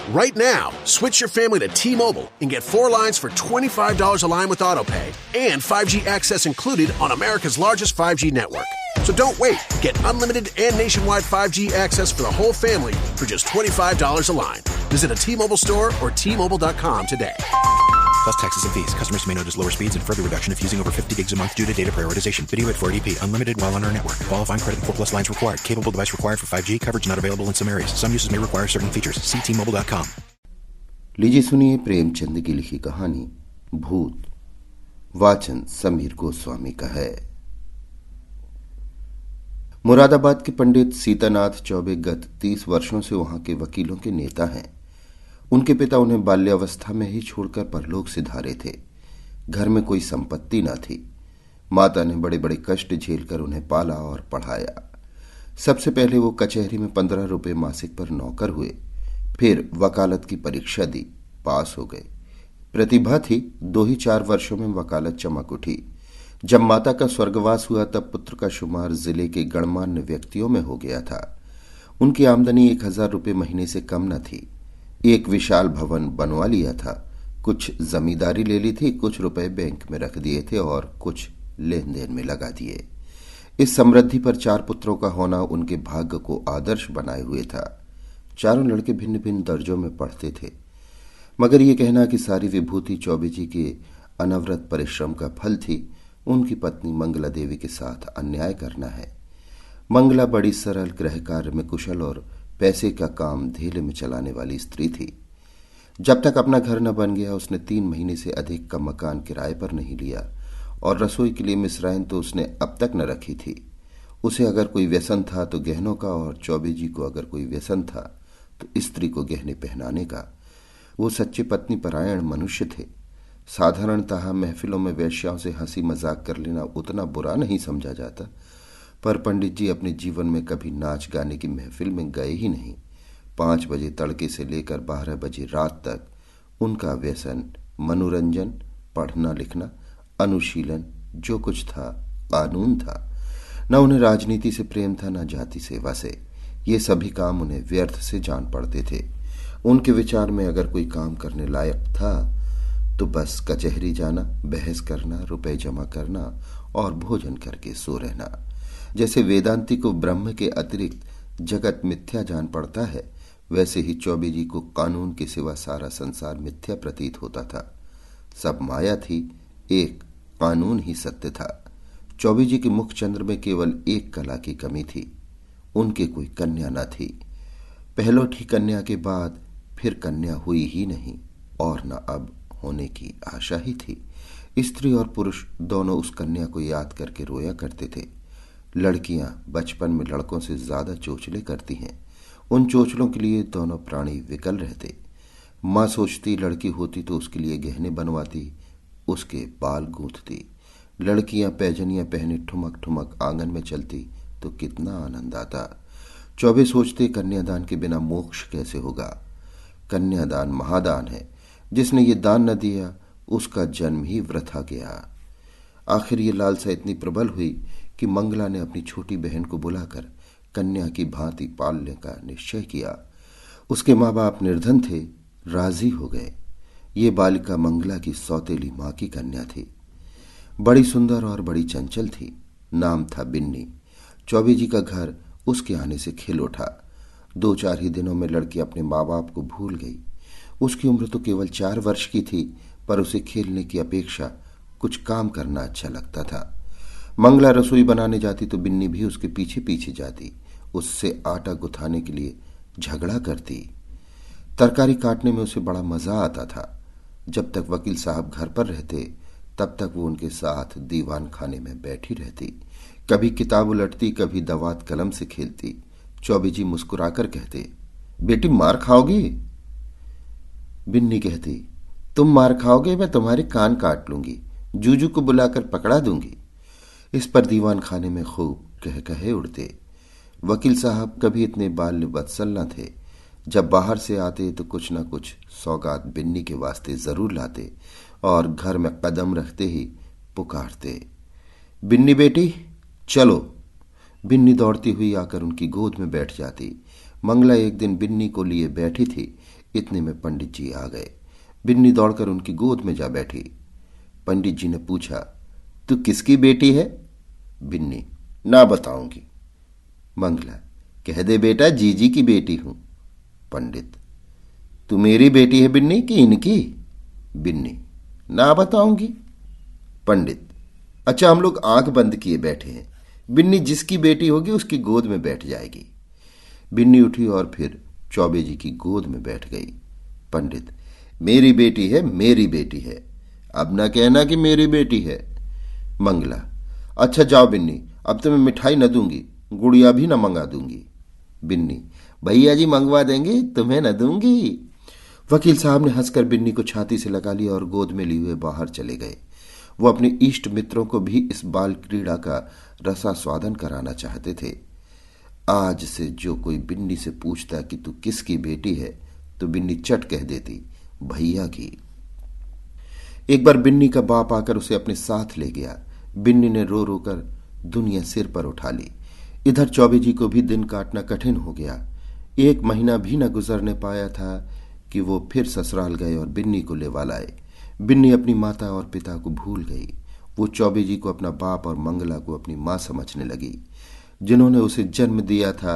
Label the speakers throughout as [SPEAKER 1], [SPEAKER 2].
[SPEAKER 1] Right now, switch your family to T-Mobile and get 4 lines for $25 a line with AutoPay and 5G access included on America's largest 5G network. So don't wait. Get unlimited and nationwide 5G access for the whole family for just $25 a line. Visit a T-Mobile store or T-Mobile.com today.
[SPEAKER 2] Plus taxes and fees. Customers may notice lower speeds and further reduction if using over 50 gigs a month due to data prioritization. Video at 480p. Unlimited while on our network. Qualifying credit and 4 plus lines required. Capable device required for 5G. Coverage not available in some areas. Some uses may require certain features. See T-Mobile.com.
[SPEAKER 3] लीजिए सुनिए प्रेमचंद की लिखी कहानी भूत। वाचन समीर गोस्वामी का है। मुरादाबाद के पंडित सीतानाथ चौबे गत 30 वर्षों से वहां के वकीलों के नेता हैं। उनके पिता उन्हें बाल्यावस्था में ही छोड़कर परलोक सिधारे थे। घर में कोई संपत्ति न थी। माता ने बड़े बड़े कष्ट झेलकर उन्हें पाला और पढ़ाया। सबसे पहले वो कचहरी में 15 रुपये मासिक पर नौकर हुए। फिर वकालत की परीक्षा दी, पास हो गए। प्रतिभा थी, 2 ही 4 वर्षों में वकालत चमक उठी। जब माता का स्वर्गवास हुआ तब पुत्र का शुमार जिले के गणमान्य व्यक्तियों में हो गया था। उनकी आमदनी 1000 रुपये महीने से कम न थी। एक विशाल भवन बनवा लिया था। कुछ जमींदारी ले ली थी, कुछ रुपए बैंक में रख दिए थे और कुछ लेन देन में लगा दिए। इस समृद्धि पर 4 पुत्रों का होना उनके भाग्य को आदर्श बनाए हुए था। चारों लड़के भिन्न भिन्न दर्जों में पढ़ते थे, मगर यह कहना कि सारी विभूति चौबे जी के अनवरत परिश्रम का फल थी, उनकी पत्नी मंगला देवी के साथ अन्याय करना है। मंगला बड़ी सरल, गृह कार्य में कुशल और पैसे का काम धेले में चलाने वाली स्त्री थी। जब तक अपना घर न बन गया उसने 3 महीने से अधिक का मकान किराए पर नहीं लिया और रसोई के लिए मिश्राइन तो उसने अब तक न रखी थी। उसे अगर कोई व्यसन था तो गहनों का, और चौबे जी को अगर कोई व्यसन था तो स्त्री को गहने पहनाने का। वो सच्चे पत्नी परायण मनुष्य थे। साधारणतः महफिलों में वेश्याओं से हंसी मजाक कर लेना उतना बुरा नहीं समझा जाता, पर पंडित जी अपने जीवन में कभी नाच गाने की महफिल में गए ही नहीं। 5 बजे तड़के से लेकर 12 बजे रात तक उनका व्यसन मनोरंजन, पढ़ना लिखना, अनुशीलन, जो कुछ था कानून था। न उन्हें राजनीति से प्रेम था, न जाति सेवा से। ये सभी काम उन्हें व्यर्थ से जान पड़ते थे। उनके विचार में अगर कोई काम करने लायक था तो बस कचहरी जाना, बहस करना, रुपए जमा करना और भोजन करके सो रहना। जैसे वेदांती को ब्रह्म के अतिरिक्त जगत मिथ्या जान पड़ता है, वैसे ही चौबे जी को कानून के सिवा सारा संसार मिथ्या प्रतीत होता था। सब माया थी, एक कानून ही सत्य था। चौबे जी के मुख चंद्र में केवल एक कला की कमी थी, उनके कोई कन्या न थी। पहलोठी कन्या के बाद फिर कन्या हुई ही नहीं और न अब होने की आशा ही थी। स्त्री और पुरुष दोनों उस कन्या को याद करके रोया करते थे। लड़कियां बचपन में लड़कों से ज्यादा चोचले करती हैं। उन चोचलों के लिए दोनों प्राणी विकल रहते। माँ सोचती लड़की होती तो उसके लिए गहने बनवाती, उसके बाल गूंथती। लड़कियां पैजनियां पहने ठुमक ठुमक आंगन में चलती तो कितना आनंद आता। चौबे सोचते कन्यादान के बिना मोक्ष कैसे होगा। कन्यादान महादान है, जिसने ये दान न दिया उसका जन्म ही वृथा गया। आखिर ये लालसा इतनी प्रबल हुई कि मंगला ने अपनी छोटी बहन को बुलाकर कन्या की भांति पालने का निश्चय किया। उसके माँ बाप निर्धन थे, राजी हो गए। ये बालिका मंगला की सौतेली माँ की कन्या थी। बड़ी सुंदर और बड़ी चंचल थी। नाम था बिन्नी। चौबे जी का घर उसके आने से खिल उठा। 2-4 ही दिनों में लड़की अपने माँ बाप को भूल गई। उसकी उम्र तो केवल 4 वर्ष की थी, पर उसे खेलने की अपेक्षा कुछ काम करना अच्छा लगता था। मंगला रसोई बनाने जाती तो बिन्नी भी उसके पीछे पीछे जाती। उससे आटा गुथाने के लिए झगड़ा करती। तरकारी काटने में उसे बड़ा मजा आता था। जब तक वकील साहब घर पर रहते तब तक वो उनके साथ दीवान खाने में बैठी रहती। कभी किताब उलटती, कभी दवात कलम से खेलती। चौबे जी मुस्कुराकर कहते, बेटी मार खाओगी? बिन्नी कहती, तुम मार खाओगे, मैं तुम्हारे कान काट लूंगी, जूजू को बुलाकर पकड़ा दूंगी। इस पर दीवान खाने में खूब कह कहे उड़ते। वकील साहब कभी इतने बाल्य वत्सल न थे। जब बाहर से आते तो कुछ न कुछ सौगात बिन्नी के वास्ते जरूर लाते और घर में कदम रखते ही पुकारते, बिन्नी बेटी चलो। बिन्नी दौड़ती हुई आकर उनकी गोद में बैठ जाती। मंगला एक दिन बिन्नी को लिए बैठी थी। इतने में पंडित जी आ गए। बिन्नी दौड़कर उनकी गोद में जा बैठी। पंडित जी ने पूछा, तू किसकी बेटी है? बिन्नी, ना बताऊंगी। मंगला, कह दे बेटा, जीजी की बेटी हूं। पंडित, तू मेरी बेटी है बिन्नी कि इनकी? बिन्नी, ना बताऊंगी। पंडित, अच्छा, हम लोग आंख बंद किए बैठे हैं। बिन्नी जिसकी बेटी होगी उसकी गोद में बैठ जाएगी। बिन्नी उठी और फिर चौबे जी की गोद में बैठ गई। पंडित, मेरी बेटी है, मेरी बेटी है, अब ना कहना कि मेरी बेटी है। मंगला, अच्छा जाओ बिन्नी, अब तो मैं मिठाई न दूंगी, गुड़िया भी न मंगा दूंगी। बिन्नी, भैया जी मंगवा देंगे, तुम्हें न दूंगी। वकील साहब ने हंसकर बिन्नी को छाती से लगा लिया और गोद में लिए हुए बाहर चले गए। वो अपने इष्ट मित्रों को भी इस बाल क्रीड़ा का रसास्वादन कराना चाहते थे। आज से जो कोई बिन्नी से पूछता कि तू किसकी बेटी है, तो बिन्नी चट कह देती, भैया की। एक बार बिन्नी का बाप आकर उसे अपने साथ ले गया। बिन्नी ने रो रो कर दुनिया सिर पर उठा ली। इधर चौबे जी को भी दिन काटना कठिन हो गया। 1 महीना भी न गुजरने पाया था कि वो फिर ससुराल गए और बिन्नी को लेवा लाए। बिन्नी अपनी माता और पिता को भूल गई। वो चौबे जी को अपना बाप और मंगला को अपनी मां समझने लगी। जिन्होंने उसे जन्म दिया था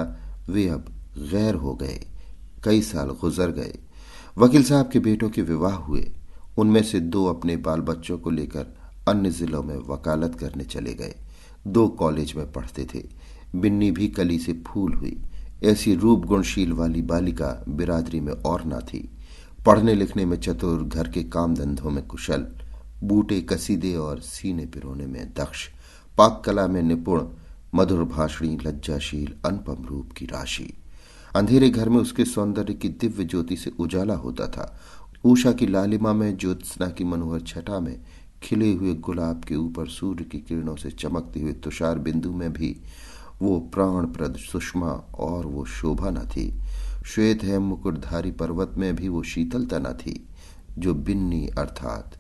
[SPEAKER 3] वे अब गैर हो गए। कई साल गुजर गए। वकील साहब के बेटों के विवाह हुए। उनमें से 2 अपने बाल बच्चों को लेकर अन्य जिलों में वकालत करने चले गए। 2 कॉलेज में पढ़ते थे। बिन्नी भी कली से फूल हुई। ऐसी रूप गुणशील वाली बालिका बिरादरी में और ना थी। पढ़ने लिखने में चतुर, घर के काम धंधों में कुशल, बूटे कसीदे और सीने पिरोने में दक्ष, पाक कला में निपुण, मधुर भाषणी, लज्जाशील, अनुपम रूप की राशि। अंधेरे घर में उसके सौंदर्य की दिव्य ज्योति से उजाला होता था। उषा की लालिमा में, ज्योत्सना की मनोहर छटा में, खिले हुए गुलाब के ऊपर सूर्य की किरणों से चमकते हुए तुषार बिंदु में भी वो प्राणप्रद सुषमा और वो शोभा न थी। श्वेत है मुकुटधारी पर्वत में भी वो शीतलता न थी जो बिन्नी अर्थात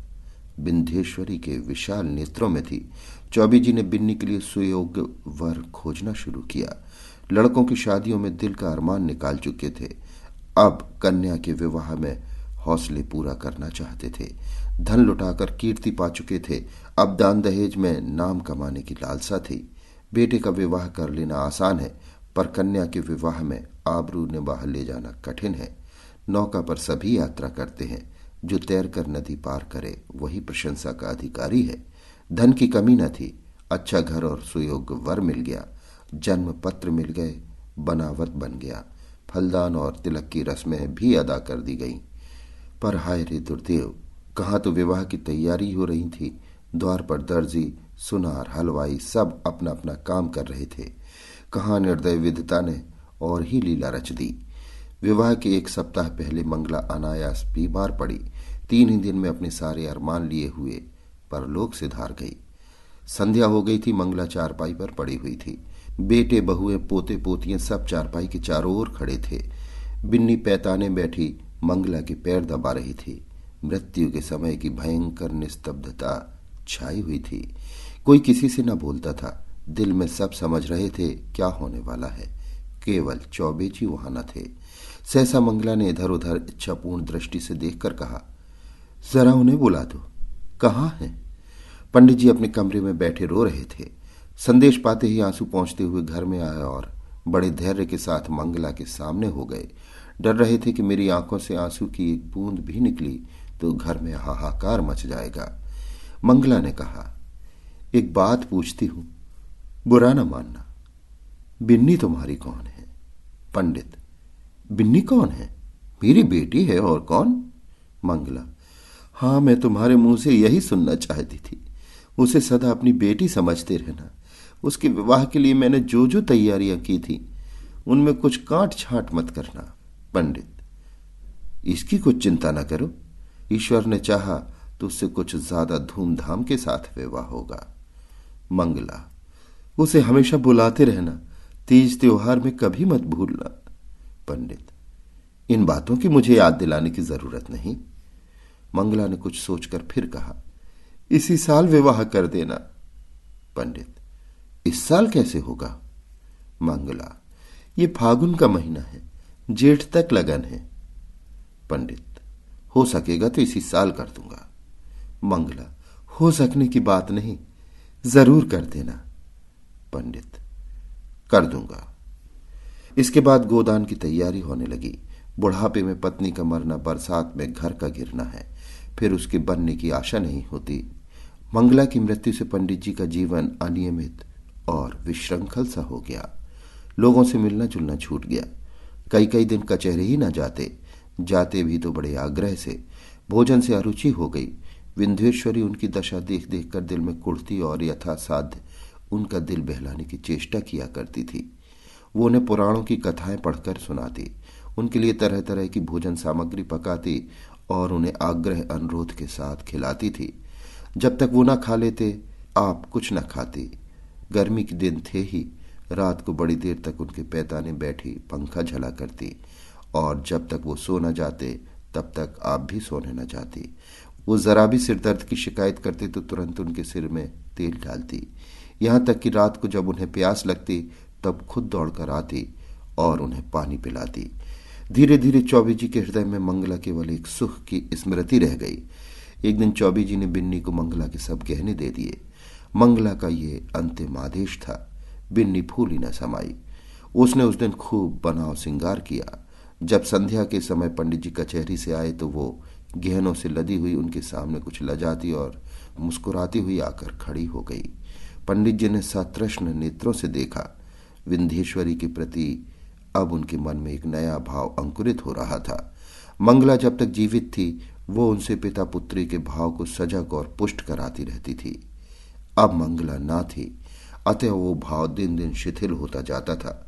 [SPEAKER 3] बिंधेश्वरी के विशाल नेत्रों में थी। चौबे जी ने बिन्नी के लिए सुयोग्य वर खोजना शुरू किया। लड़कों की शादियों में दिल का अरमान निकाल चुके थे। अब कन्या के विवाह में हौसले पूरा करना चाहते थे। धन लुटाकर कीर्ति पा चुके थे। अब दान दहेज में नाम कमाने की लालसा थी। बेटे का विवाह कर लेना आसान है, पर कन्या के विवाह में आबरू निभाह ले जाना कठिन है। नौका पर सभी यात्रा करते हैं, जो तैरकर नदी पार करे वही प्रशंसा का अधिकारी है। धन की कमी न थी। अच्छा घर और सुयोग्य वर मिल गया। जन्म पत्र मिल गए। बनावट बन गया। फलदान और तिलक की रस्में भी अदा कर दी गईं। पर हाय रे दुर्देव, कहाँ तो विवाह की तैयारी हो रही थी। द्वार पर दर्जी, सुनार, हलवाई सब अपना अपना काम कर रहे थे। कहाँ निर्दय विधता ने और ही लीला रच दी। विवाह के 1 सप्ताह पहले मंगला अनायास बीमार पड़ी। 3 ही दिन में अपने सारे अरमान लिए हुए परलोक से धार गई। संध्या हो गई थी। मंगला चारपाई पर पड़ी हुई थी। बेटे बहुएं पोते पोतियां सब चारपाई के चारों ओर खड़े थे। बिन्नी पैताने बैठी मंगला के पैर दबा रही थी। मृत्यु के समय की भयंकर निस्तब्धता छाई हुई थी। कोई किसी से न बोलता था। दिल में सब समझ रहे थे क्या होने वाला है। केवल चौबे जी वहां न थे। सहसा मंगला ने इधर उधर इच्छापूर्ण दृष्टि से देखकर कहा, जरा उन्हें बुला दो। कहाँ हैं? पंडित जी अपने कमरे में बैठे रो रहे थे। संदेश पाते ही आंसू पहुंचते हुए घर में आए और बड़े धैर्य के साथ मंगला के सामने हो गए। डर रहे थे कि मेरी आंखों से आंसू की एक बूंद भी निकली तो घर में हाहाकार मच जाएगा। मंगला ने कहा, एक बात पूछती हूं, बुरा न मानना। बिन्नी तुम्हारी कौन है? पंडित, बिन्नी कौन है? मेरी बेटी है, और कौन? मंगला, हाँ, मैं तुम्हारे मुंह से यही सुनना चाहती थी। उसे सदा अपनी बेटी समझते रहना। उसके विवाह के लिए मैंने जो जो तैयारियां की थी उनमें कुछ काट छांट मत करना। पंडित, इसकी कुछ चिंता न करो। ईश्वर ने चाहा तो उससे कुछ ज्यादा धूमधाम के साथ विवाह होगा। मंगला, उसे हमेशा बुलाते रहना। तीज त्योहार में कभी मत भूलना। पंडित, इन बातों की मुझे याद दिलाने की जरूरत नहीं। मंगला ने कुछ सोचकर फिर कहा, इसी साल विवाह कर देना। पंडित, इस साल कैसे होगा? मंगला, ये फागुन का महीना है, जेठ तक लगन है। पंडित, हो सकेगा तो इसी साल कर दूंगा। मंगला, हो सकने की बात नहीं, जरूर कर देना। पंडित, कर दूंगा। इसके बाद गोदान की तैयारी होने लगी। बुढ़ापे में पत्नी का मरना, बरसात में घर का गिरना है, फिर उसके बनने की आशा नहीं होती। मंगला की मृत्यु से पंडित जी का जीवन अनियमित और विश्रृंखल सा हो गया। लोगों से मिलना जुलना छूट गया। कई कई दिन कचहरी ही न जाते, जाते भी तो बड़े आग्रह से। भोजन से अरुचि हो गई। विंध्येश्वरी उनकी दशा देख देख कर दिल में कुढ़ती और यथासाध्य उनका दिल बहलाने की चेष्टा किया करती थी। वो उन्हें पुराणों की कथाएं पढ़कर सुनाती, उनके लिए तरह तरह की भोजन सामग्री पकाती और उन्हें आग्रह अनुरोध के साथ खिलाती थी। जब तक वो न खा लेते, आप कुछ न खाती। गर्मी के दिन थे ही, रात को बड़ी देर तक उनके पैताने बैठी पंखा झला करती, और जब तक वो सो न जाते तब तक आप भी सोने न जाती। वो जरा भी सिर दर्द की शिकायत करते तो तुरंत उनके सिर में तेल डालती। यहां तक कि रात को जब उन्हें प्यास लगती तब खुद दौड़कर आती और उन्हें पानी पिलाती। धीरे धीरे चौबे जी के हृदय में मंगला केवल एक सुख की स्मृति रह गई। एक दिन चौबे जी ने बिन्नी को मंगला के सब गहने दे दिए। मंगला का ये अंतिम आदेश था। बिन्नी फूली न समाई। उसने उस दिन खूब बनाव सिंगार किया। जब संध्या के समय पंडित जी कचहरी से आए तो वो गहनों से लदी हुई उनके सामने कुछ लजाती और मुस्कुराती हुई आकर खड़ी हो गई। पंडित जी ने सतृष्ण नेत्रों से देखा। विंध्येश्वरी के प्रति अब उनके मन में एक नया भाव अंकुरित हो रहा था। मंगला जब तक जीवित थी वो उनसे पिता पुत्री के भाव को सजग और पुष्ट कराती रहती थी। अब मंगला ना थी, अतः वो भाव दिन दिन शिथिल होता जाता था।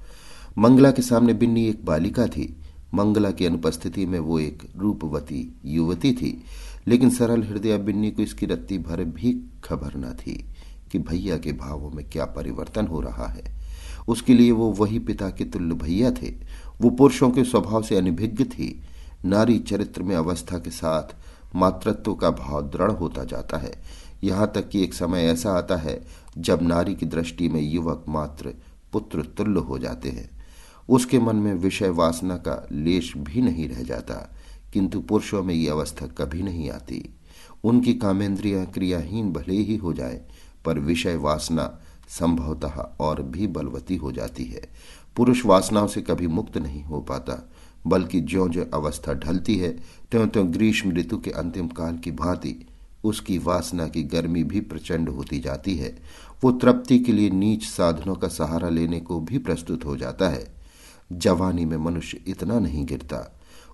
[SPEAKER 3] मंगला के सामने बिन्नी एक बालिका थी। मंगला की अनुपस्थिति में वो एक रूपवती युवती थी, लेकिन सरल हृदय बिन्नी को इसकी रत्ती भर भी खबर न थी कि भैया के भावों में क्या परिवर्तन हो रहा है। उसके लिए वो वही पिता के तुल्य भैया थे। वो पुरुषों के स्वभाव से अनभिज्ञ थी। नारी चरित्र में अवस्था के साथ मातृत्व का भाव दृढ़ होता जाता है। यहाँ तक कि एक समय ऐसा आता है जब नारी की दृष्टि में युवक मात्र पुत्र तुल्य हो जाते हैं। उसके मन में विषय वासना का लेश भी नहीं रह जाता, किंतु पुरुषों में ये अवस्था कभी नहीं आती। उनकी कामेंद्रियां क्रियाहीन भले ही हो जाए, पर विषय वासना संभवतः और भी बलवती हो जाती है। पुरुष वासनाओं से कभी मुक्त नहीं हो पाता, बल्कि ज्यों ज्यों अवस्था ढलती है त्यों त्यों ग्रीष्म ऋतु के अंतिम काल की भांति उसकी वासना की गर्मी भी प्रचंड होती जाती है। वो तृप्ति के लिए नीच साधनों का सहारा लेने को भी प्रस्तुत हो जाता है। जवानी में मनुष्य इतना नहीं गिरता।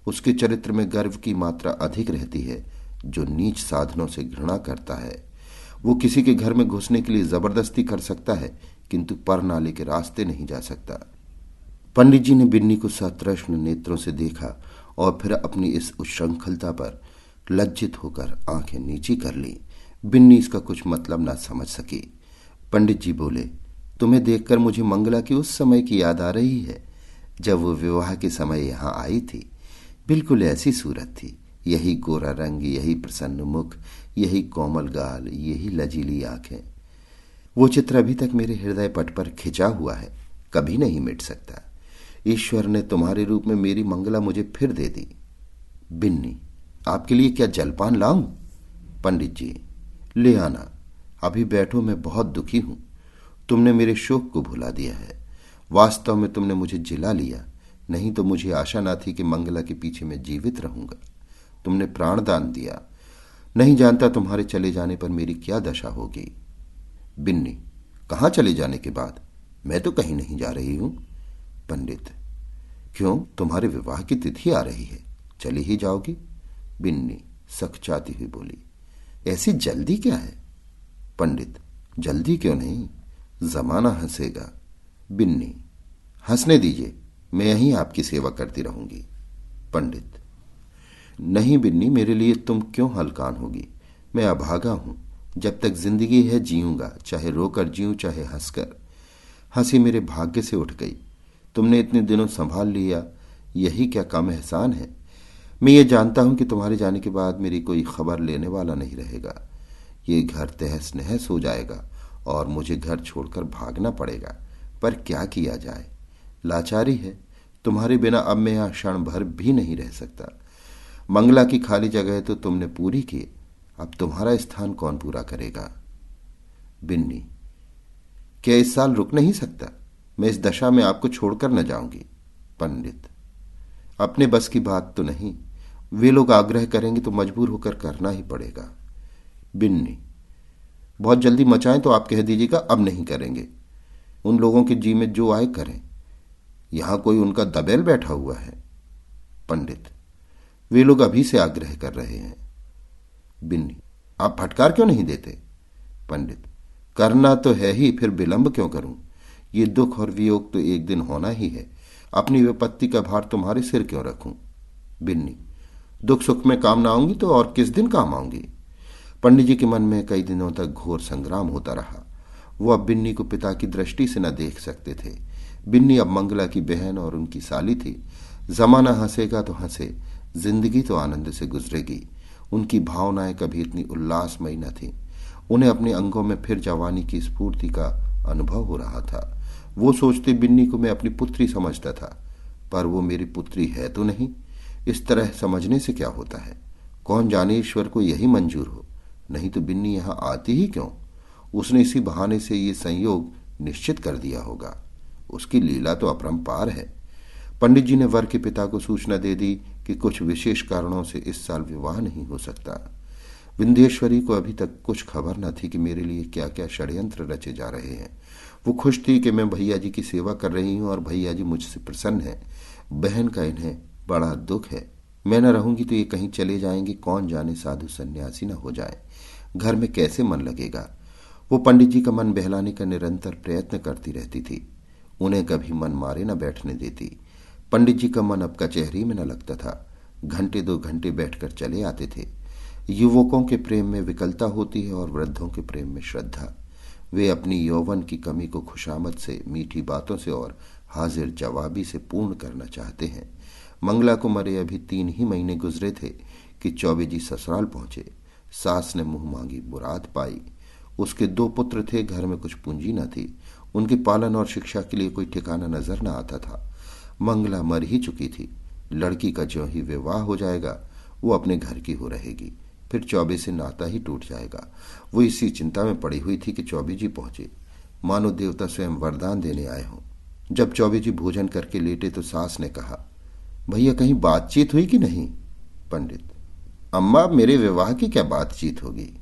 [SPEAKER 3] उसके चरित्र में गर्व की मात्रा अधिक रहती है, जो नीच साधनों से घृणा करता है। वो किसी के घर में घुसने के लिए जबरदस्ती कर सकता है, किंतु पर नाले के रास्ते नहीं जा सकता। पंडित जी ने बिन्नी को सतृष्ण नेत्रों से देखा और फिर अपनी इस उच्छृंखलता पर लज्जित होकर आंखें नीची कर ली। बिन्नी इसका कुछ मतलब ना समझ सकी। पंडित जी बोले, तुम्हें देखकर मुझे मंगला की उस समय की याद आ रही है जब वो विवाह के समय यहाँ आई थी। बिल्कुल ऐसी सूरत थी, यही गोरा रंग, यही प्रसन्न मुख, यही कोमल गाल, यही लजीली आंखें। वो चित्र अभी तक मेरे हृदय पट पर खिंचा हुआ है, कभी नहीं मिट सकता। ईश्वर ने तुम्हारे रूप में मेरी मंगला मुझे फिर दे दी। बिन्नी, आपके लिए क्या जलपान लाऊं? पंडित जी, ले आना। अभी बैठो, मैं बहुत दुखी हूं। तुमने मेरे शोक को भुला दिया है। वास्तव में तुमने मुझे जिला लिया, नहीं तो मुझे आशा ना थी कि मंगला के पीछे मैं जीवित रहूंगा। तुमने प्राण दान दिया। नहीं जानता तुम्हारे चले जाने पर मेरी क्या दशा होगी। बिन्नी, कहाँ चले जाने के बाद? मैं तो कहीं नहीं जा रही हूं। पंडित, क्यों? तुम्हारे विवाह की तिथि आ रही है, चली ही जाओगी? बिन्नी सकचाती हुई बोली, ऐसी जल्दी क्या है? पंडित, जल्दी क्यों नहीं, जमाना हंसेगा। बिन्नी, हंसने दीजिए, मैं यहीं आपकी सेवा करती रहूंगी। पंडित, नहीं बिन्नी, मेरे लिए तुम क्यों हलकान होगी? मैं अभागा हूं। जब तक जिंदगी है जीऊंगा, चाहे रोकर जीऊं चाहे हंसकर। हंसी मेरे भाग्य से उठ गई। तुमने इतने दिनों संभाल लिया, यही क्या कम एहसान है। मैं ये जानता हूं कि तुम्हारे जाने के बाद मेरी कोई खबर लेने वाला नहीं रहेगा। ये घर तहस नहस हो जाएगा और मुझे घर छोड़कर भागना पड़ेगा। पर क्या किया जाए, लाचारी है। तुम्हारे बिना अब मैं यहां क्षण भर भी नहीं रह सकता। मंगला की खाली जगह तो तुमने पूरी की, अब तुम्हारा स्थान कौन पूरा करेगा? बिन्नी, क्या इस साल रुक नहीं सकता? मैं इस दशा में आपको छोड़कर न जाऊंगी। पंडित, अपने बस की बात तो नहीं, वे लोग आग्रह करेंगे तो मजबूर होकर करना ही पड़ेगा। बिन्नी, बहुत जल्दी मचाएं तो आप कह दीजिएगा अब नहीं करेंगे। उन लोगों के जी में जो आए करें, यहां कोई उनका दबेल बैठा हुआ है। पंडित, वे लोग अभी से आग्रह कर रहे हैं। बिन्नी, आप फटकार क्यों नहीं देते? पंडित, करना तो है ही, फिर विलंब क्यों करूं? ये दुख और वियोग तो एक दिन होना ही है, अपनी विपत्ति का भार तुम्हारे सिर क्यों रखूं? बिन्नी, दुख सुख में काम ना आऊंगी तो और किस दिन काम आऊंगी? पंडित जी के मन में कई दिनों तक घोर संग्राम होता रहा। वो अब बिन्नी को पिता की दृष्टि से न देख सकते थे। बिन्नी अब मंगला की बहन और उनकी साली थी। जमाना हंसेगा तो हंसे, जिंदगी तो आनंद से गुजरेगी। उनकी भावनाएं कभी इतनी उल्लासमयी न थी। उन्हें अपने अंगों में फिर जवानी की स्फूर्ति का अनुभव हो रहा था। वो सोचते बिन्नी को मैं अपनी पुत्री समझता था, पर वो मेरी पुत्री है तो नहीं। इस तरह समझने से क्या होता है? कौन जाने ईश्वर को यही मंजूर हो, नहीं तो बिन्नी यहां आती ही क्यों? उसने इसी बहाने से ये संयोग निश्चित कर दिया होगा। उसकी लीला तो अपरंपार है। पंडित जी ने वर के पिता को सूचना दे दी कि कुछ विशेष कारणों से इस साल विवाह नहीं हो सकता। विंध्येश्वरी को अभी तक कुछ खबर न थी कि मेरे लिए क्या क्या षड्यंत्र रचे जा रहे हैं। वो खुश थी कि मैं भैया जी की सेवा कर रही हूं और भैया जी मुझसे प्रसन्न हैं। बहन का इन्हें बड़ा दुख है। मैं न रहूंगी तो ये कहीं चले जाएंगे, कौन जाने साधु सन्यासी न हो जाए। घर में कैसे मन लगेगा? वो पंडित जी का मन बहलाने का निरंतर प्रयत्न करती रहती थी। उन्हें कभी मन मारे न बैठने देती। पंडित जी का मन अब कचहरी में न लगता था। घंटे 2 घंटे बैठकर चले आते थे। युवकों के प्रेम में विकलता होती है और वृद्धों के प्रेम में श्रद्धा। वे अपनी यौवन की कमी को खुशामद से, मीठी बातों से और हाजिर जवाबी से पूर्ण करना चाहते हैं। मंगला को मरे अभी 3 ही महीने गुजरे थे कि चौबे जी ससुराल पहुंचे। सास ने मुंह मांगी मुराद पाई। उसके 2 पुत्र थे, घर में कुछ पूंजी न थी। उनके पालन और शिक्षा के लिए कोई ठिकाना नजर न आता था। मंगला मर ही चुकी थी। लड़की का ज्यों ही विवाह हो जाएगा वो अपने घर की हो रहेगी, फिर चौबे से नाता ही टूट जाएगा। वो इसी चिंता में पड़ी हुई थी कि चौबे जी पहुंचे, मानो देवता स्वयं वरदान देने आए हों। जब चौबे जी भोजन करके लेटे तो सास ने कहा, भैया कहीं बातचीत हुई कि नहीं? पंडित, अम्मा मेरे विवाह की क्या बातचीत होगी?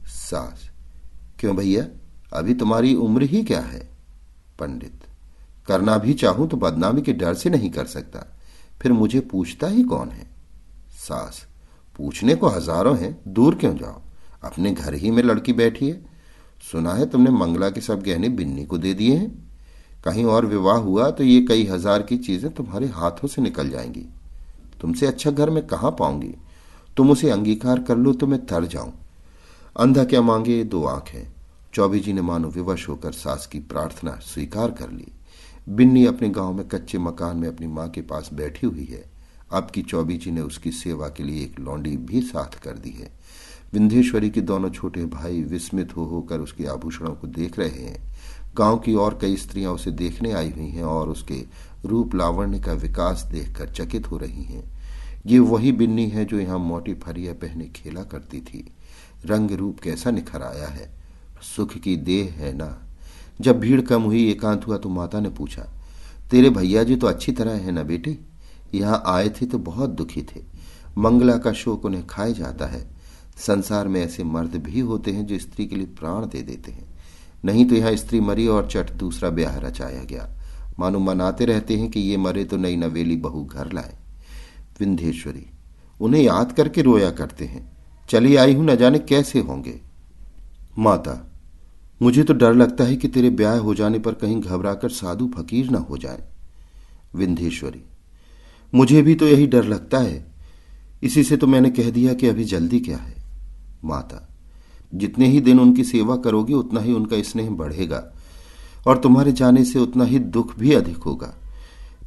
[SPEAKER 3] सास, क्यों भैया, अभी तुम्हारी उम्र ही क्या है? पंडित, करना भी चाहूं तो बदनामी के डर से नहीं कर सकता, फिर मुझे पूछता ही कौन है? सास, पूछने को हजारों हैं, दूर क्यों जाओ, अपने घर ही में लड़की बैठी है। सुना है तुमने मंगला के सब गहने बिन्नी को दे दिए हैं। कहीं और विवाह हुआ तो ये कई हजार की चीजें तुम्हारे हाथों से निकल जाएंगी। तुमसे अच्छा घर में कहां पाऊंगी? तुम उसे अंगीकार कर लो तो मैं तर जाऊं। अंधा क्या मांगे 2 आंखें। चौबे जी ने मानो विवश होकर सास की प्रार्थना स्वीकार कर ली। बिन्नी अपने गांव में कच्चे मकान में अपनी मां के पास बैठी हुई है। अब की चौबे जी ने उसकी सेवा के लिए एक लौंडी भी साथ कर दी है। विंध्येश्वरी के दोनों छोटे भाई विस्मित होकर उसके आभूषणों को देख रहे हैं। गांव की और कई स्त्रियां उसे देखने आई हुई हैं और उसके रूप लावण्य का विकास देखकर चकित हो रही हैं। ये वही बिन्नी है जो यहां मोटी फरिया पहने खेला करती थी। रंग रूप कैसा निखर आया है, सुख की देह है ना। जब भीड़ कम हुई, एकांत हुआ तो माता ने पूछा, तेरे भैया जी तो अच्छी तरह है ना बेटे? यहां आए थे तो बहुत दुखी थे। मंगला का शोक उन्हें खाए जाता है। संसार में ऐसे मर्द भी होते हैं जो स्त्री के लिए प्राण दे देते हैं। नहीं तो यहां स्त्री मरी और चट दूसरा ब्याह रचाया गया। मानो मनाते रहते हैं कि ये मरे तो नई नवेली बहू घर लाए। विंध्येश्वरी, उन्हें याद करके रोया करते हैं। चली आई हूं, न जाने कैसे होंगे। माता, मुझे तो डर लगता है कि तेरे ब्याह हो जाने पर कहीं घबराकर साधु फकीर न हो जाए। विंध्येश्वरी, मुझे भी तो यही डर लगता है, इसी से तो मैंने कह दिया कि अभी जल्दी क्या है। माता, जितने ही दिन उनकी सेवा करोगे उतना ही उनका स्नेह बढ़ेगा और तुम्हारे जाने से उतना ही दुख भी अधिक होगा।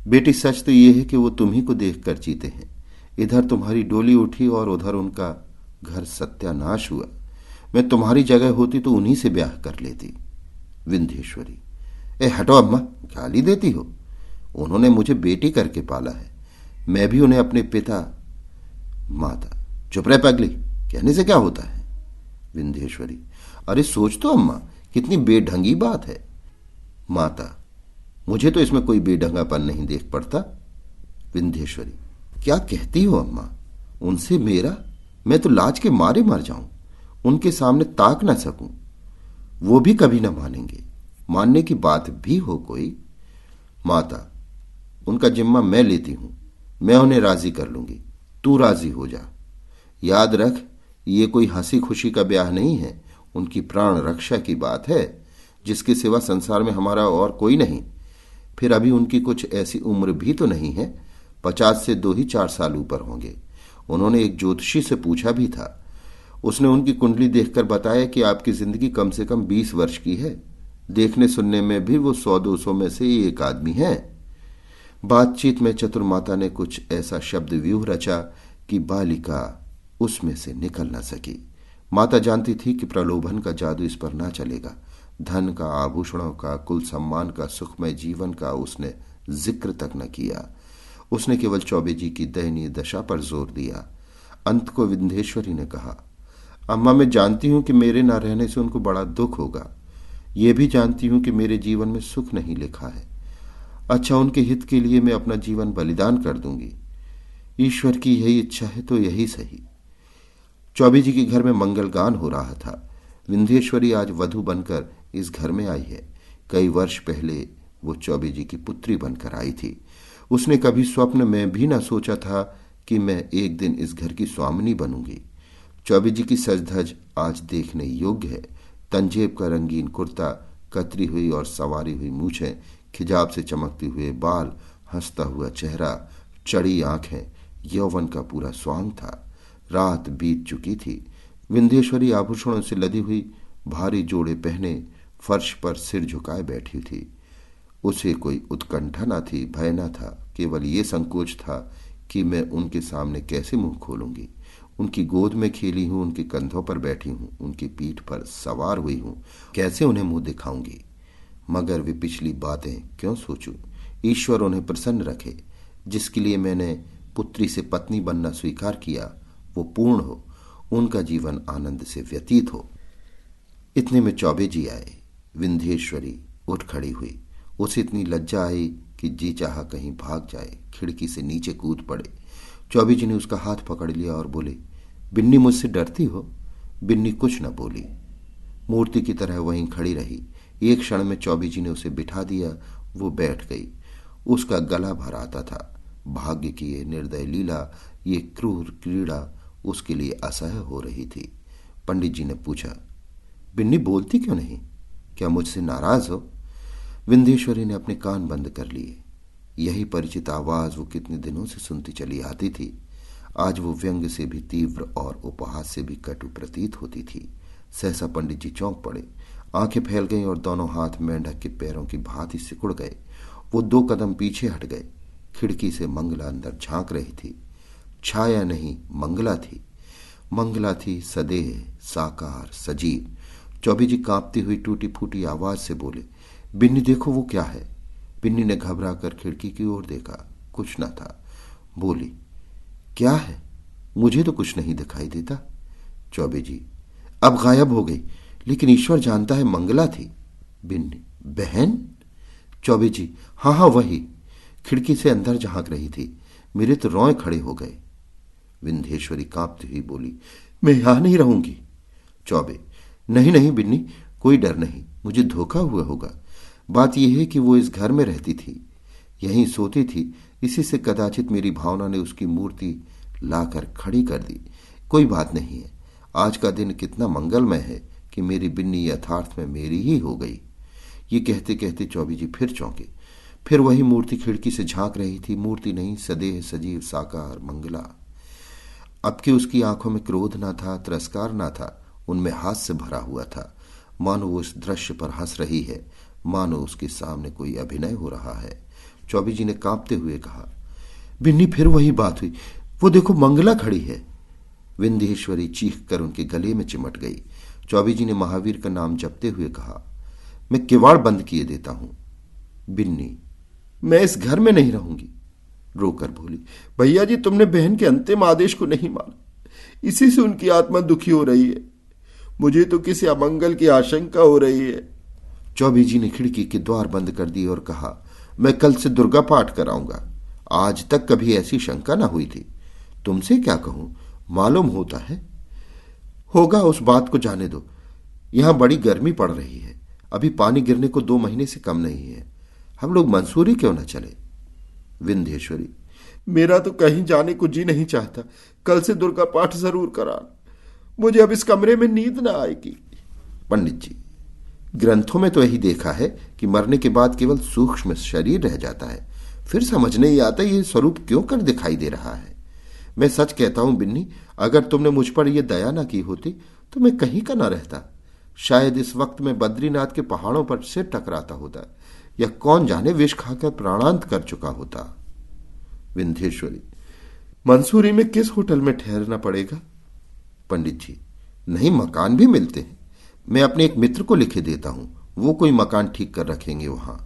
[SPEAKER 3] बेटी, सच तो यह है कि वो तुम्ही को देखकर जीते हैं। इधर तुम्हारी डोली उठी और उधर उनका घर सत्यानाश हुआ। मैं तुम्हारी जगह होती तो उन्हीं से ब्याह कर लेती। विंध्येश्वरी, ए हटो अम्मा, गाली देती हो। उन्होंने मुझे बेटी करके पाला है, मैं भी उन्हें अपने पिता। माता, चुप रह पगली, कहने से क्या होता है? विंध्येश्वरी, अरे सोच तो अम्मा, कितनी बेढंगी बात है। माता, मुझे तो इसमें कोई बेढंगापन नहीं देख पड़ता। विंध्येश्वरी, क्या कहती हो अम्मा? उनसे मेरा, मैं तो लाज के मारे मर जाऊं, उनके सामने ताक ना सकूं। वो भी कभी ना मानेंगे, मानने की बात भी हो कोई। माता, उनका जिम्मा मैं लेती हूं, मैं उन्हें राजी कर लूंगी, तू राजी हो जा। याद रख, ये कोई हंसी खुशी का ब्याह नहीं है, उनकी प्राण रक्षा की बात है, जिसके सिवा संसार में हमारा और कोई नहीं। फिर अभी उनकी कुछ ऐसी उम्र भी तो नहीं है, 50 से 2 ही 4 साल ऊपर होंगे। उन्होंने एक ज्योतिषी से पूछा भी था, उसने उनकी कुंडली देखकर बताया कि आपकी जिंदगी कम से कम 20 वर्ष की है। देखने सुनने में भी वो 100-200 में से एक आदमी है। बातचीत में चतुर माता ने कुछ ऐसा शब्द व्यूह रचा कि बालिका उसमें से निकल न सकी। माता जानती थी कि प्रलोभन का जादू इस पर ना चलेगा। धन का, आभूषणों का, कुल सम्मान का, सुखमय जीवन का उसने जिक्र तक न किया। उसने केवल चौबे जी की दयनीय दशा पर जोर दिया। अंत को विंध्येश्वरी ने कहा, अम्मा, मैं जानती हूं कि मेरे न रहने से उनको बड़ा दुख होगा। ये भी जानती हूं कि मेरे जीवन में सुख नहीं लिखा है। अच्छा, उनके हित के लिए मैं अपना जीवन बलिदान कर दूंगी। ईश्वर की यही इच्छा है तो यही सही। चौबे जी के घर में मंगल गान हो रहा था। विंध्येश्वरी आज वधू बनकर इस घर में आई है। कई वर्ष पहले वो चौबे जी की पुत्री बनकर आई थी। उसने कभी स्वप्न में भी न सोचा था कि मैं एक दिन इस घर की स्वामिनी बनूंगी। चौबे जी की सज धज आज देखने योग्य है। तंजेब का रंगीन कुर्ता, कतरी हुई और सवारी हुई मूछें, खिजाब से चमकते हुए बाल, हंसता हुआ चेहरा, चढ़ी आंखें, यौवन का पूरा स्वांग था। रात बीत चुकी थी। विंध्येश्वरी आभूषणों से लदी हुई भारी जोड़े पहने फर्श पर सिर झुकाए बैठी थी। उसे कोई उत्कंठा न थी, भय न था, केवल ये संकोच था कि मैं उनके सामने कैसे मुंह खोलूंगी। उनकी गोद में खेली हूं, उनके कंधों पर बैठी हूं, उनकी पीठ पर सवार हुई हूं, कैसे उन्हें मुंह दिखाऊंगी। मगर वे पिछली बातें क्यों सोचूं। ईश्वर उन्हें प्रसन्न रखे। जिसके लिए मैंने पुत्री से पत्नी बनना स्वीकार किया वो पूर्ण हो, उनका जीवन आनंद से व्यतीत हो। इतने में चौबे जी आए। विंध्येश्वरी उठ खड़ी हुई। उसे इतनी लज्जा आई कि जी चाहा कहीं भाग जाए, खिड़की से नीचे कूद पड़े। चौबे जी ने उसका हाथ पकड़ लिया और बोले, बिन्नी, मुझसे डरती हो? बिन्नी कुछ न बोली, मूर्ति की तरह वहीं खड़ी रही। एक क्षण में चौबे जी ने उसे बिठा दिया। वो बैठ गई। उसका गला भर आता था। भाग्य की ये निर्दय लीला, ये क्रूर क्रीड़ा उसके लिए असह्य हो रही थी। पंडित जी ने पूछा, बिन्नी बोलती क्यों नहीं? क्या मुझसे नाराज हो? विंध्येश्वरी ने अपने कान बंद कर लिए। यही परिचित आवाज वो कितने दिनों से सुनती चली आती थी। आज वो व्यंग से भी तीव्र और उपहास से भी कटु प्रतीत होती थी। सहसा पंडित जी चौंक पड़े। आंखें फैल गईं और दोनों हाथ मेंढक के पैरों की भांति सिकुड़ गए। वो 2 कदम पीछे हट गए। खिड़की से मंगला अंदर झांक रही थी। छाया नहीं, मंगला थी। मंगला थी सदेह, साकार, सजीव। चौबे जी कांपती हुई टूटी फूटी आवाज से बोले, बिन्नी देखो वो क्या है। बिन्नी ने घबरा कर खिड़की की ओर देखा। कुछ न था। बोली, क्या है? मुझे तो कुछ नहीं दिखाई देता। चौबे जी, अब गायब हो गई, लेकिन ईश्वर जानता है मंगला थी। बिन्नी, बहन? चौबे जी, हाँ हाँ वही। खिड़की से अंदर झांक रही थी। मेरे तो रोए खड़े हो गए। विंध्येश्वरी कांपती हुई बोली, मैं यहां नहीं रहूंगी। चौबे, नहीं नहीं बिन्नी, कोई डर नहीं, मुझे धोखा हुआ होगा। बात यह है कि वो इस घर में रहती थी, यहीं सोती थी। इसी से कदाचित मेरी भावना ने उसकी मूर्ति लाकर खड़ी कर दी। कोई बात नहीं है। आज का दिन कितना मंगलमय है कि मेरी बिन्नी यथार्थ में मेरी ही हो गई। ये कहते कहते चौबे जी फिर चौंके। फिर वही मूर्ति खिड़की से झांक रही थी। मूर्ति नहीं, सदेह, सजीव, साकार, मंगला। अब कि उसकी आंखों में क्रोध ना था, तिरस्कार ना था, उनमें हास्य भरा हुआ था। मानो वो इस दृश्य पर हंस रही है, मानो उसके सामने कोई अभिनय हो रहा है। चौबे जी ने कांपते हुए कहा, बिन्नी फिर वही बात हुई, वो देखो मंगला खड़ी है। विंध्येश्वरी चीख कर उनके गले में चिमट गई। चौबे जी ने महावीर का नाम जपते हुए कहा, मैं किवाड़ बंद किए देता हूं। बिन्नी, मैं इस घर में नहीं रहूंगी। रोकर बोली, भैया जी तुमने बहन के अंतिम आदेश को नहीं माना, इसी से उनकी आत्मा दुखी हो रही है। मुझे तो किसी अमंगल की आशंका हो रही है। चौबे जी ने खिड़की के द्वार बंद कर दिए और कहा, मैं कल से दुर्गा पाठ कराऊंगा। आज तक कभी ऐसी शंका ना हुई थी। तुमसे क्या कहूं, मालूम होता है। होगा, उस बात को जाने दो। यहां बड़ी गर्मी पड़ रही है, अभी पानी गिरने को 2 महीने से कम नहीं है। हम लोग मंसूरी क्यों न चले? विंध्येश्वरी, मेरा तो कहीं जाने को जी नहीं चाहता। कल से दुर्गा पाठ जरूर कराना। मुझे अब इस कमरे में नींद ना आएगी। पंडित जी, ग्रंथों में तो यही देखा है कि मरने के बाद केवल सूक्ष्म शरीर रह जाता है। फिर समझ नहीं आता ये स्वरूप क्यों कर दिखाई दे रहा है। मैं सच कहता हूं बिन्नी, अगर तुमने मुझ पर यह दया ना की होती तो मैं कहीं का ना रहता। शायद इस वक्त मैं बद्रीनाथ के पहाड़ों पर सिर टकराता होता, या कौन जाने विष खाकर प्राणांत कर चुका होता। विंध्येश्वरी, मंसूरी में किस होटल में ठहरना पड़ेगा? पंडित जी, नहीं, मकान भी मिलते हैं। मैं अपने एक मित्र को लिखे देता हूं, वो कोई मकान ठीक कर रखेंगे वहां।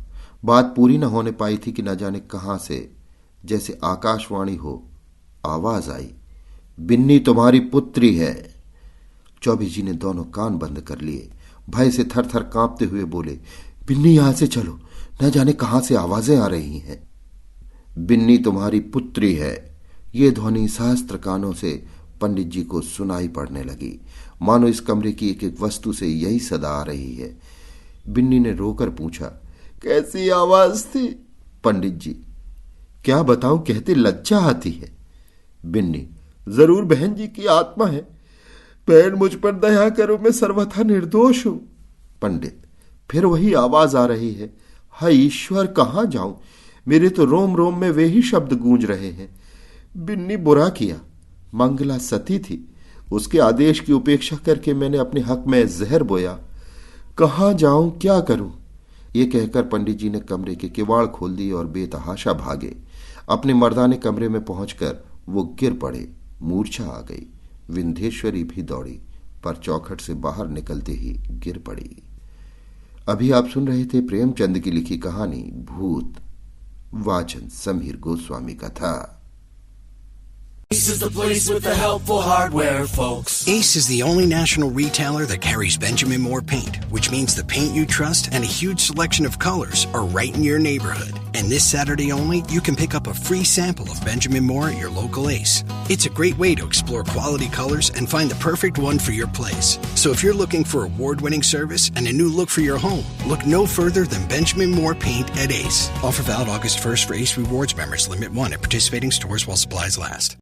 [SPEAKER 3] बात पूरी न होने पाई थी कि न जाने कहां से जैसे आकाशवाणी हो आवाज आई, बिन्नी तुम्हारी पुत्री है। चौबे जी ने दोनों कान बंद कर लिए, भय से थर थर कांपते हुए बोले, बिन्नी यहां से चलो, न जाने कहां से आवाजें आ रही हैं। बिन्नी तुम्हारी पुत्री है, ये ध्वनि सहस्त्र कानों से पंडित जी को सुनाई पड़ने लगी, मानो इस कमरे की एक एक वस्तु से यही सदा आ रही है। बिन्नी ने रोकर पूछा, कैसी आवाज थी? पंडित जी, क्या बताऊं, कहते लज्जा आती है। बिन्नी, जरूर बहन जी की आत्मा है। बहन मुझ पर दया करो, मैं सर्वथा निर्दोष हूं। पंडित, फिर वही आवाज आ रही है। हाय ईश्वर, कहां जाऊं? मेरे तो रोम रोम में वे ही शब्द गूंज रहे हैं। बिन्नी बुरा किया, मंगला सती थी, उसके आदेश की उपेक्षा करके मैंने अपने हक में जहर बोया। कहां जाऊं, क्या करूं? ये कहकर पंडित जी ने कमरे के किवाड़ खोल दिए और बेतहाशा भागे। अपने मर्दाने कमरे में पहुंचकर वो गिर पड़े, मूर्छा आ गई। विंध्येश्वरी भी दौड़ी, पर चौखट से बाहर निकलते ही गिर पड़ी। अभी आप सुन रहे थे प्रेमचंद की लिखी कहानी भूत। वाचन समीर गोस्वामी का था।
[SPEAKER 4] Ace is the place with the helpful hardware, folks.
[SPEAKER 5] Ace is the only national retailer that carries Benjamin Moore paint, which means the paint you trust and a huge selection of colors are right in your neighborhood. And this Saturday only, you can pick up a free sample of Benjamin Moore at your local Ace. It's a great way to explore quality colors and find the perfect one for your place. So if you're looking for award-winning service and a new look for your home, look no further than Benjamin Moore paint at Ace. Offer valid August 1st for Ace Rewards members. Limit 1 at participating stores while supplies last.